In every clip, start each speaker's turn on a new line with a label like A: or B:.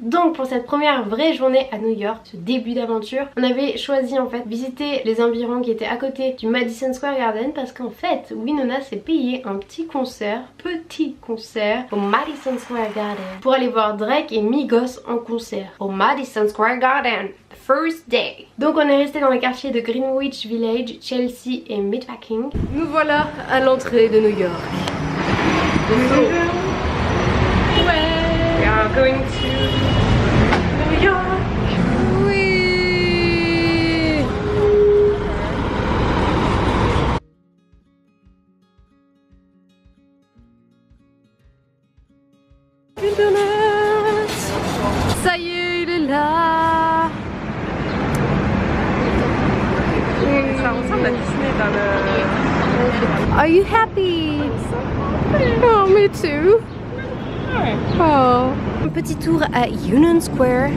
A: Donc pour cette première vraie journée à New York, ce début d'aventure, on avait choisi en fait visiter les environs qui étaient à côté du Madison Square Garden parce qu'en fait Winona s'est payé un petit concert au Madison Square Garden pour aller voir Drake et Migos en concert au Madison Square Garden. First day. Donc on est resté dans les quartiers de Greenwich Village, Chelsea et Meatpacking. Nous voilà à l'entrée de New York. We are going to New York. Oui. Ça y est, il est là.
B: Ça ressemble à Disney dans le...
A: Are you happy? Oh, me too. Oh. Un petit tour à Union Square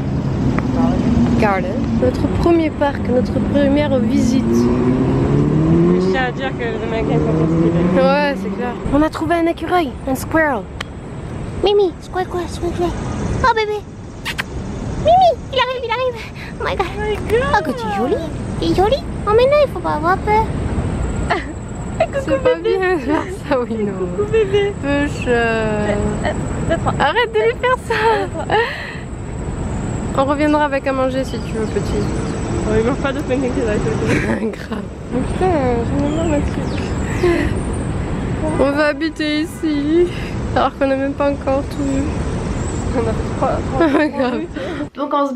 A: Garden. Notre premier parc, notre première visite.
B: Je tiens à dire que les Américains sont pas stylés.
A: Ouais, c'est clair. On a trouvé un écureuil, un squirrel. Mimi, squirrel. Oh bébé. Mimi, il arrive. Oh my god. Oh, que tu es jolie. Il est joli. Oh mais non, il faut pas avoir peur. C'est pas bien de faire ça, Wino.
B: Coucou bébé.
A: Push. Arrête de lui faire ça. On reviendra avec à manger si tu veux, petit.
B: Oh, il mange pas de pancakes là.
A: Grave.
B: Oh, putain, j'en ai marre là-dessus.
A: On va habiter ici. Alors qu'on n'a même pas encore tout vu.
B: On a trois
A: Grave. Donc en se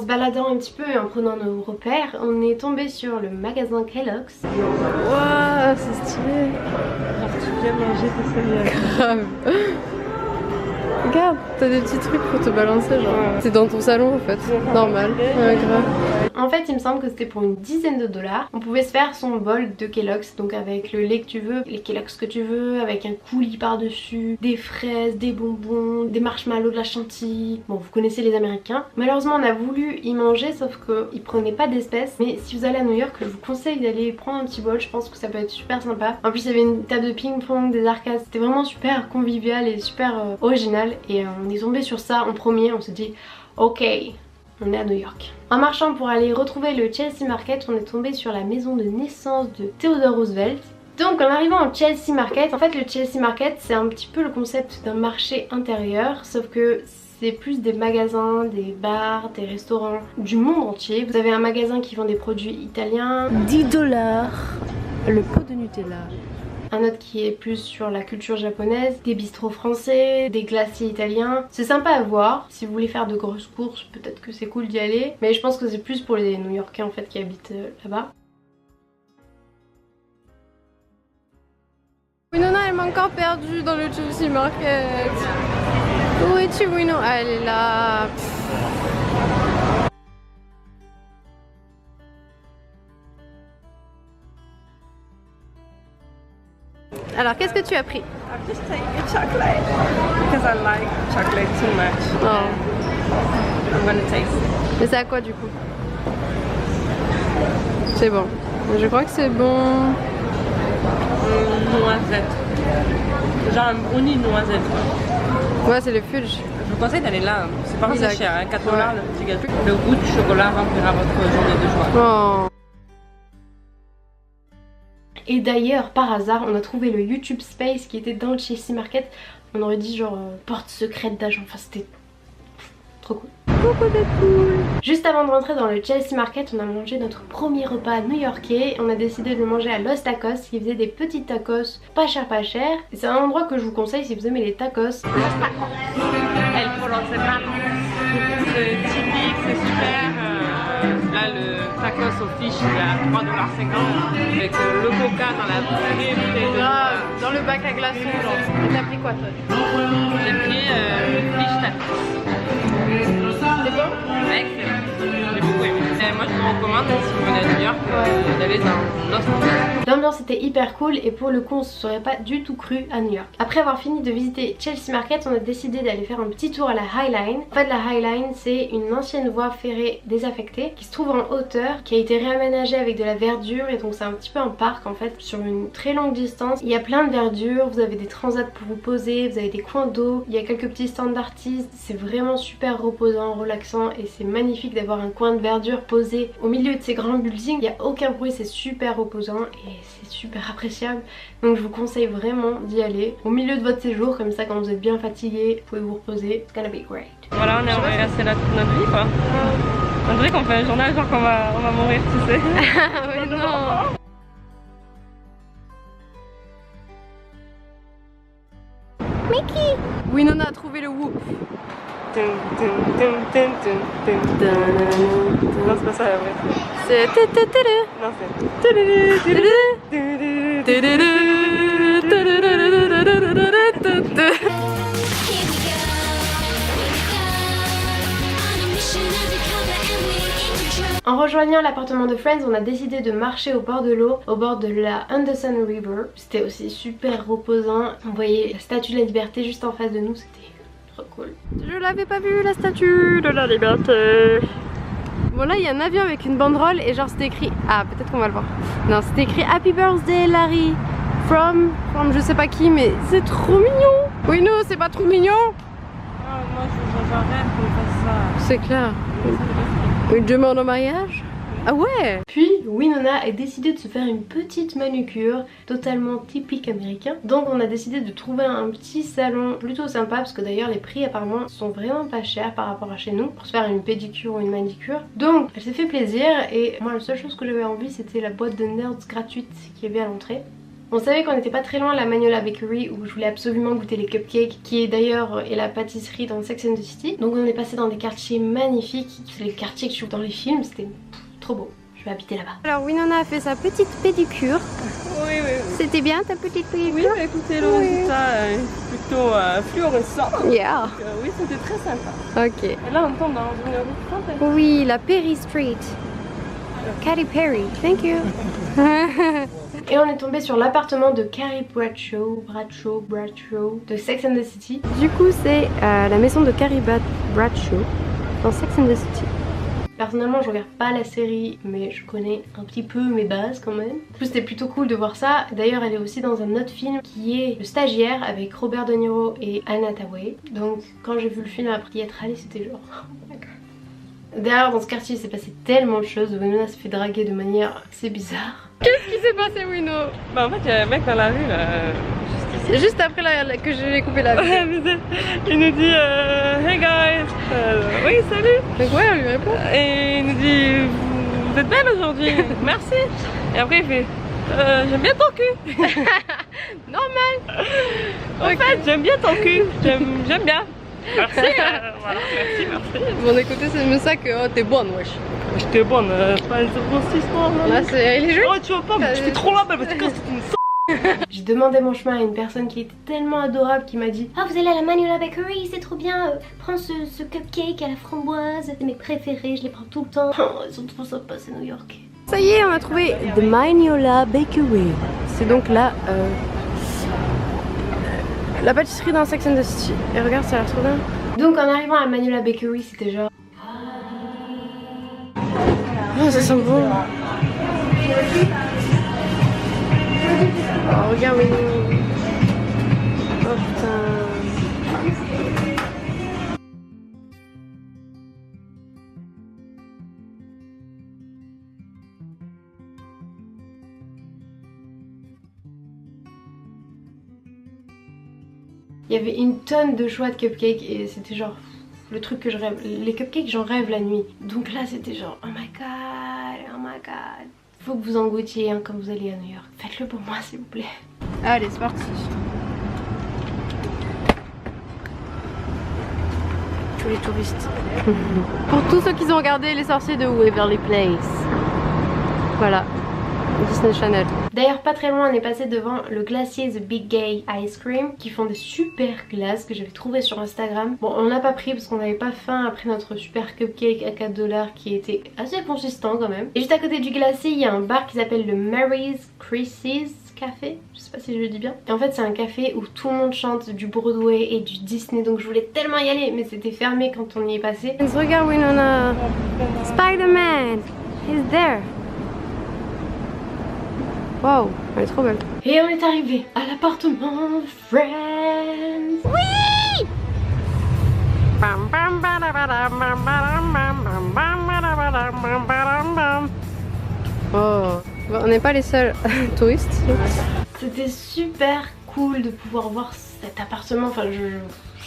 A: baladant un petit peu et en prenant nos repères, on est tombé sur le magasin Kellogg's. Waouh, c'est stylé.
B: Alors tu viens manger tes céréales.
A: Grave. Regarde, t'as des petits trucs pour te balancer, genre. Ouais. C'est dans ton salon en fait, normal. Ouais, grave. En fait, il me semble que c'était pour une dizaine de dollars. On pouvait se faire son bol de Kellogg's, donc avec le lait que tu veux, les Kellogg's que tu veux, avec un coulis par-dessus, des fraises, des bonbons, des marshmallows, de la chantilly. Bon, vous connaissez les Américains. Malheureusement, on a voulu y manger, sauf qu'ils prenaient pas d'espèces. Mais si vous allez à New York, je vous conseille d'aller prendre un petit bol. Je pense que ça peut être super sympa. En plus, il y avait une table de ping-pong, des arcades. C'était vraiment super convivial et super original. Et on est tombé sur ça en premier. On s'est dit, ok, on est à New York. En marchant pour aller retrouver le Chelsea Market, on est tombé sur la maison de naissance de Theodore Roosevelt. Donc en arrivant au Chelsea Market, en fait le Chelsea Market c'est un petit peu le concept d'un marché intérieur, sauf que c'est plus des magasins, des bars, des restaurants du monde entier. Vous avez un magasin qui vend des produits italiens, 10 $, le pot de Nutella. Un autre qui est plus sur la culture japonaise, des bistrots français, des glaciers italiens. C'est sympa à voir. Si vous voulez faire de grosses courses, peut-être que c'est cool d'y aller. Mais je pense que c'est plus pour les New-Yorkais en fait qui habitent là-bas. Winona elle m'a encore perdue dans le Chelsea Market. Où es-tu Winona? Ah, elle est là. Alors qu'est-ce que tu as pris?
B: I'm just taking a chocolate because I like chocolate too much.
A: Oh.
B: I'm gonna taste it.
A: Mais c'est à quoi du coup? C'est bon. Je crois que c'est bon.
B: Noisette. Genre un brownie noisette.
A: Ouais, c'est le fudge.
B: Je vous conseille d'aller là. C'est pas très cher, hein, 4 $,
A: ouais.
B: le petit gâteau. Le goût du chocolat remplira votre journée de joie.
A: Oh. Et d'ailleurs, par hasard, on a trouvé le YouTube Space qui était dans le Chelsea Market. On aurait dit genre porte secrète d'agent. Enfin, c'était trop cool. Beaucoup de cool. Juste avant de rentrer dans le Chelsea Market, on a mangé notre premier repas new-yorkais. On a décidé de le manger à Los Tacos qui faisait des petits tacos pas cher. Et c'est un endroit que je vous conseille si vous aimez les tacos.
B: El Polonceman, c'est typique, c'est super. Là, le tacos au fish, il est à 3,50 $ avec le coca dans la vraie bouteille de
A: Dans le bac à glaçons, genre. T'as pris quoi toi?
B: J'ai pris fish tacos.
A: C'est bon?
B: Excellent. J'ai beaucoup aimé. moi je vous recommande si vous venez à New York d'aller dans Los Angeles.
A: L'ambiance était hyper cool et pour le coup on se serait pas du tout cru à New York. Après avoir fini de visiter Chelsea Market, on a décidé d'aller faire un petit tour à la High Line. En fait la High Line c'est une ancienne voie ferrée désaffectée qui se trouve en hauteur, qui a été réaménagée avec de la verdure et donc c'est un petit peu un parc en fait sur une très longue distance. Il y a plein de verdure, vous avez des transats pour vous poser, vous avez des coins d'eau, il y a quelques petits stands d'artistes, c'est vraiment super reposant, relaxant et c'est magnifique d'avoir un coin de verdure posé au milieu de ces grands buildings. Il n'y a aucun bruit, c'est super reposant et c'est super appréciable, donc je vous conseille vraiment d'y aller au milieu de votre séjour, comme ça quand vous êtes bien fatigué vous pouvez vous reposer, it's gonna be great.
B: Voilà, on est resté là toute notre vie quoi. On dirait qu'on fait un journal genre qu'on va mourir, tu sais.
A: Mais non. Mickey! Winona a trouvé le whoop.
B: Non, c'est pas ça la vraie.
A: C'est
B: Non,
A: En rejoignant l'appartement de Friends, on a décidé de marcher au bord de l'eau, au bord de la Henderson River. C'était aussi super reposant. On voyait la statue de la liberté juste en face de nous, c'était trop cool. Je l'avais pas vu la statue de la liberté. Bon là il y a un avion avec une banderole et genre c'était écrit... Ah peut-être qu'on va le voir. Non c'était écrit Happy Birthday Larry from je sais pas qui, mais c'est trop mignon. Oui non c'est pas trop mignon.
B: Ah, moi j'arrête qu'on fasse ça.
A: C'est clair. Une demande en mariage? Ah ouais. Puis Winona a décidé de se faire une petite manucure totalement typique américain. Donc on a décidé de trouver un petit salon plutôt sympa, parce que d'ailleurs les prix apparemment sont vraiment pas chers par rapport à chez nous pour se faire une pédicure ou une manicure. Donc elle s'est fait plaisir et moi la seule chose que j'avais envie c'était la boîte de nerds gratuite qui est bien à l'entrée. On savait qu'on n'était pas très loin de la Magnolia Bakery où je voulais absolument goûter les cupcakes, qui est d'ailleurs la pâtisserie dans Sex and the City. Donc on est passé dans des quartiers magnifiques, les quartiers que je trouve dans les films, c'était trop beau. Je vais habiter là-bas. Alors Winona a fait sa petite pédicure.
B: Oui.
A: C'était bien ta petite pédicure?
B: Oui, mais écoutez, le résultat est plutôt fluorescent.
A: Yeah.
B: Donc, oui, c'était très sympa.
A: Ok.
B: Et là, on tombe dans une rue fantastique.
A: Oui, la Perry Street. Katy Perry, thank you. Et on est tombé sur l'appartement de Carrie Bradshaw de Sex and the City. Du coup c'est la maison de Carrie Bradshaw dans Sex and the City. Personnellement je regarde pas la série mais je connais un petit peu mes bases quand même. En plus c'était plutôt cool de voir ça. D'ailleurs elle est aussi dans un autre film qui est Le Stagiaire avec Robert De Niro et Anne Hathaway. Donc quand j'ai vu le film après y être allée c'était genre oh my god. D'ailleurs dans ce quartier il s'est passé tellement de choses. Winona s'est fait draguer de manière assez bizarre. Qu'est-ce qui s'est passé Wino?
B: Bah en fait il y a un mec dans la rue là, juste ici.
A: Juste après que j'ai coupé la vidéo.
B: Il nous dit hey guys, oui salut.
A: Donc ouais on lui répond.
B: Et il nous dit vous êtes belle aujourd'hui, merci. Et après il fait j'aime bien ton cul.
A: Normal.
B: En fait j'aime bien ton cul, j'aime bien. Merci, voilà, merci.
A: Bon écoutez c'est même ça que oh, t'es bonne wesh.
B: J'étais bonne, pas une grosse histoire là.
A: Là c'est... Il est joli.
B: Oh tu vois pas, mais tu fais trop la belle parce que c'est une
A: J'ai demandé mon chemin à une personne qui était tellement adorable qui m'a dit ah vous allez à la Magnolia Bakery, c'est trop bien, prends ce cupcake à la framboise, c'est mes préférés, je les prends tout le temps. Oh, ils sont trop sympas, c'est New York. Ça y est on a trouvé The Magnolia Bakery. C'est donc là la pâtisserie dans Sex and the City. Et regarde ça a l'air trop bien. Donc en arrivant à Magnolia Bakery c'était genre oh ça sent bon. Oh regarde oui. Oh putain. Il y avait une tonne de choix de cupcakes et c'était genre le truc que je rêve. Les cupcakes j'en rêve la nuit. Donc là c'était genre oh my god. Faut que vous en goûtiez hein, quand vous allez à New York. Faites-le pour moi s'il vous plaît. Allez c'est parti. Tous les touristes. Pour tous ceux qui ont regardé Les Sorciers de Waverly Place. Voilà. Disney Channel. D'ailleurs pas très loin on est passé devant le glacier The Big Gay Ice Cream qui font des super glaces que j'avais trouvé sur Instagram. Bon on l'a pas pris parce qu'on n'avait pas faim après notre super cupcake à 4 $ qui était assez consistant quand même. Et juste à côté du glacier il y a un bar qui s'appelle le Mary's Creases Café, je sais pas si je le dis bien. Et en fait c'est un café où tout le monde chante du Broadway et du Disney, donc je voulais tellement y aller mais c'était fermé quand on y est passé. Regarde Winona, Spider-Man, he's there. Wow, elle est trop belle. Et on est arrivé à l'appartement de Friends. Oui! Oh, bon, on n'est pas les seuls touristes. C'était super cool de pouvoir voir cet appartement. Enfin, je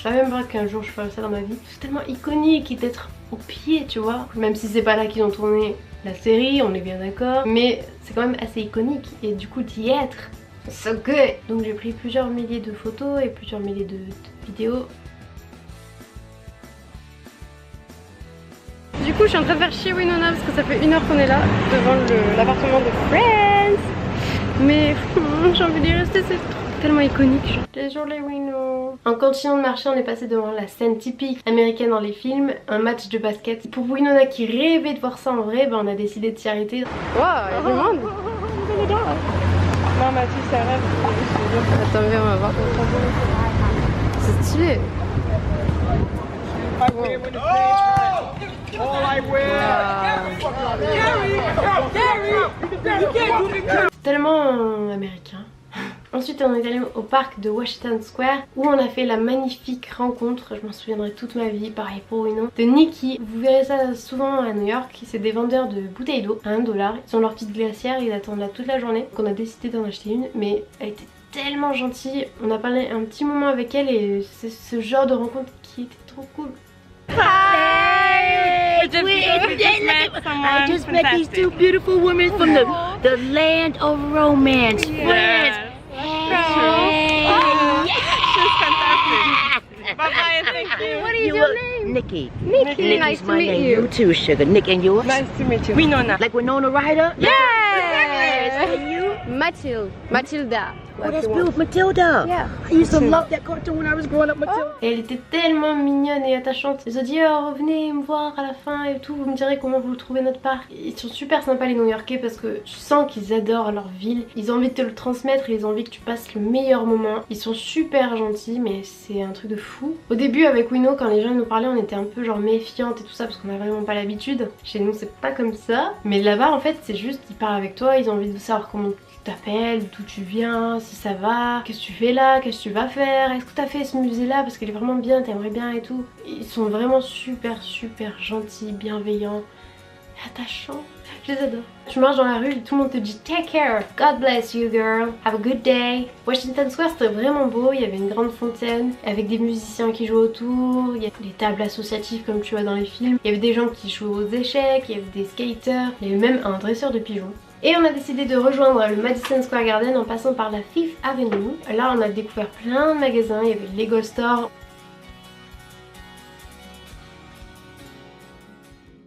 A: savais même pas qu'un jour je ferais ça dans ma vie. C'est tellement iconique et d'être au pied, tu vois. Même si c'est pas là qu'ils ont tourné la série, on est bien d'accord. Mais c'est quand même assez iconique et du coup d'y être, so good. Donc j'ai pris plusieurs milliers de photos et plusieurs milliers de vidéos. Du coup je suis en train de faire chier Winona parce que ça fait 1 heure qu'on est là devant l'appartement de Friends. Mais j'ai envie d'y rester, c'est tellement iconique. Désolée Wino. En continuant de marcher on est passé devant la scène typique américaine dans les films, un match de basket. Pour Winona qui rêvait de voir ça en vrai, ben on a décidé de s'y arrêter. Waouh, il y a du monde.
B: Non Mathis ça rêve.
A: Attends viens on va voir. C'est stylé. C'est tellement américain. Ensuite on est allé au parc de Washington Square où on a fait la magnifique rencontre, je m'en souviendrai toute ma vie, pareil pour Wino, de Nikki. Vous verrez ça souvent à New York, c'est des vendeurs de bouteilles d'eau à 1 $. Ils ont leur petite glacière, ils attendent là toute la journée. Donc on a décidé d'en acheter une, mais elle était tellement gentille. On a parlé un petit moment avec elle et c'est ce genre de rencontre qui était trop cool.
C: Hi!
B: We
C: just met these two beautiful women from the land of romance. Friends. Hey.
B: She's fantastic. Bye bye and thank you.
A: What is your name?
C: Nikki.
A: Nikki, nice to meet you.
C: You too, sugar. Nick, and yours?
B: Nice to meet you. Winona.
C: Like Winona Ryder?
A: Yeah!
C: And you?
A: Matilda.
C: Oh, that's beautiful. Matilda.
A: Yeah.
C: I used to love that cartoon when I was growing up, Matilda.
A: Et elle était tellement mignonne et attachante. Ils ont dit oh, revenez me voir à la fin et tout, vous me direz comment vous trouvez notre parc. Ils sont super sympas les New-Yorkais parce que tu sens qu'ils adorent leur ville. Ils ont envie de te le transmettre et ils ont envie que tu passes le meilleur moment. Ils sont super gentils mais c'est un truc de fou. Au début avec Wino quand les gens nous parlaient on était un peu genre méfiantes et tout ça parce qu'on a vraiment pas l'habitude. Chez nous c'est pas comme ça. Mais là-bas en fait c'est juste ils parlent avec toi, ils ont envie de savoir comment tu t'appelles, d'où tu viens, si ça va, qu'est-ce que tu fais là, qu'est-ce que tu vas faire, est-ce que tu as fait ce musée là parce qu'il est vraiment bien, t'aimerais bien et tout. Ils sont vraiment super gentils, bienveillants, attachants. Je les adore. Tu marches dans la rue et tout le monde te dit take care, God bless you girl, have a good day. Washington Square c'était vraiment beau, il y avait une grande fontaine avec des musiciens qui jouent autour, il y a des tables associatives comme tu vois dans les films, il y avait des gens qui jouent aux échecs, il y avait des skaters, il y avait même un dresseur de pigeons. Et on a décidé de rejoindre le Madison Square Garden en passant par la Fifth Avenue. Là on a découvert plein de magasins, il y avait le Lego Store.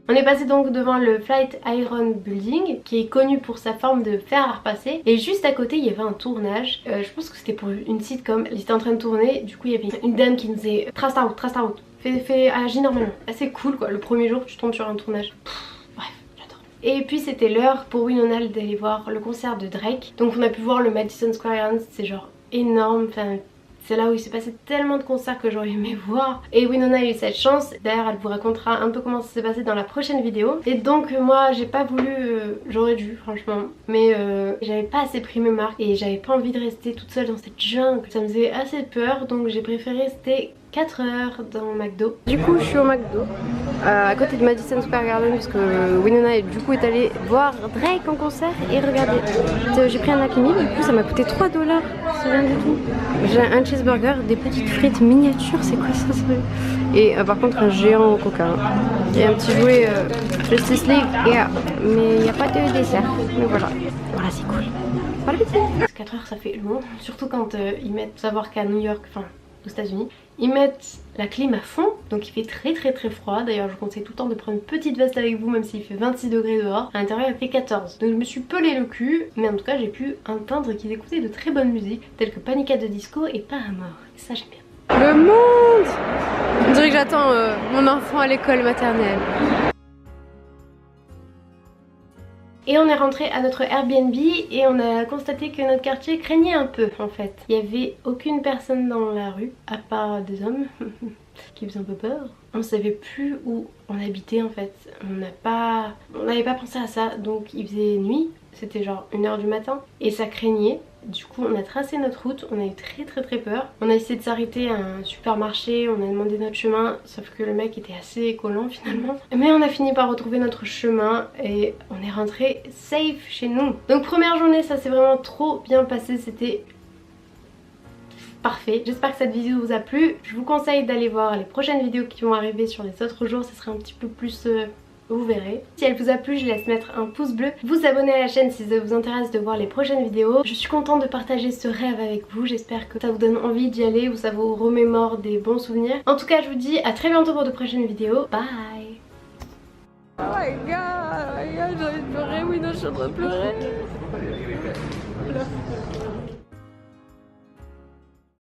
A: On est passé donc devant le Flatiron Building qui est connu pour sa forme de fer à repasser. Et juste à côté il y avait un tournage, je pense que c'était pour une sitcom. Elle était en train de tourner, du coup il y avait une dame qui nous disait trace ta route, agis normalement. Assez cool quoi, le premier jour tu tombes sur un tournage. Et puis c'était l'heure pour Winona d'aller voir le concert de Drake. Donc on a pu voir le Madison Square Garden, c'est genre énorme, enfin c'est là où il s'est passé tellement de concerts que j'aurais aimé voir. Et Winona a eu cette chance, d'ailleurs elle vous racontera un peu comment ça s'est passé dans la prochaine vidéo. Et donc moi j'ai pas voulu, j'aurais dû franchement, mais j'avais pas assez pris mes marques et j'avais pas envie de rester toute seule dans cette jungle. Ça me faisait assez peur donc j'ai préféré rester 4 heures dans McDo. Du coup je suis au McDo à côté de Madison Square Garden puisque Winona du coup est allée voir Drake en concert et regardez, j'ai pris un Happy Meal, du coup ça m'a coûté 3 $, c'est rien du tout. J'ai un cheeseburger, des petites frites miniatures, c'est quoi ça et par contre un géant au coca et un petit jouet Justice League, mais il n'y a pas de dessert, mais voilà c'est cool. Voilà, 4 heures ça fait long, surtout quand ils mettent, savoir qu'à New York, enfin aux États-Unis, Ils mettent la clim à fond, donc il fait très froid. D'ailleurs je vous conseille tout le temps de prendre une petite veste avec vous même s'il fait 26 degrés dehors. À l'intérieur il fait 14. Donc je me suis pelé le cul, mais en tout cas j'ai pu entendre qu'ils écoutaient de très bonne musique telle que Panic! At the Disco et Paramore. Et ça j'aime bien. Le monde! On dirait que j'attends mon enfant à l'école maternelle. Et on est rentré à notre Airbnb et on a constaté que notre quartier craignait un peu en fait. Il n'y avait aucune personne dans la rue à part des hommes qui faisaient un peu peur. On savait plus où on habitait en fait. On n'avait pas pensé à ça, donc il faisait nuit, c'était genre 1h du matin et ça craignait. Du coup on a tracé notre route, on a eu très peur. On a essayé de s'arrêter à un supermarché, on a demandé notre chemin, sauf que le mec était assez collant finalement. Mais on a fini par retrouver notre chemin et on est rentré safe chez nous. Donc première journée, ça s'est vraiment trop bien passé, c'était parfait. J'espère que cette vidéo vous a plu. Je vous conseille d'aller voir les prochaines vidéos qui vont arriver sur les autres jours, ce sera un petit peu plus... vous verrez. Si elle vous a plu, je laisse mettre un pouce bleu, vous abonner à la chaîne si ça vous intéresse de voir les prochaines vidéos. Je suis contente de partager ce rêve avec vous, j'espère que ça vous donne envie d'y aller ou ça vous remémore des bons souvenirs. En tout cas je vous dis à très bientôt pour de prochaines vidéos, bye. Oh my god, j'ai envie de pleurer, oui non je suis en train de pleurer.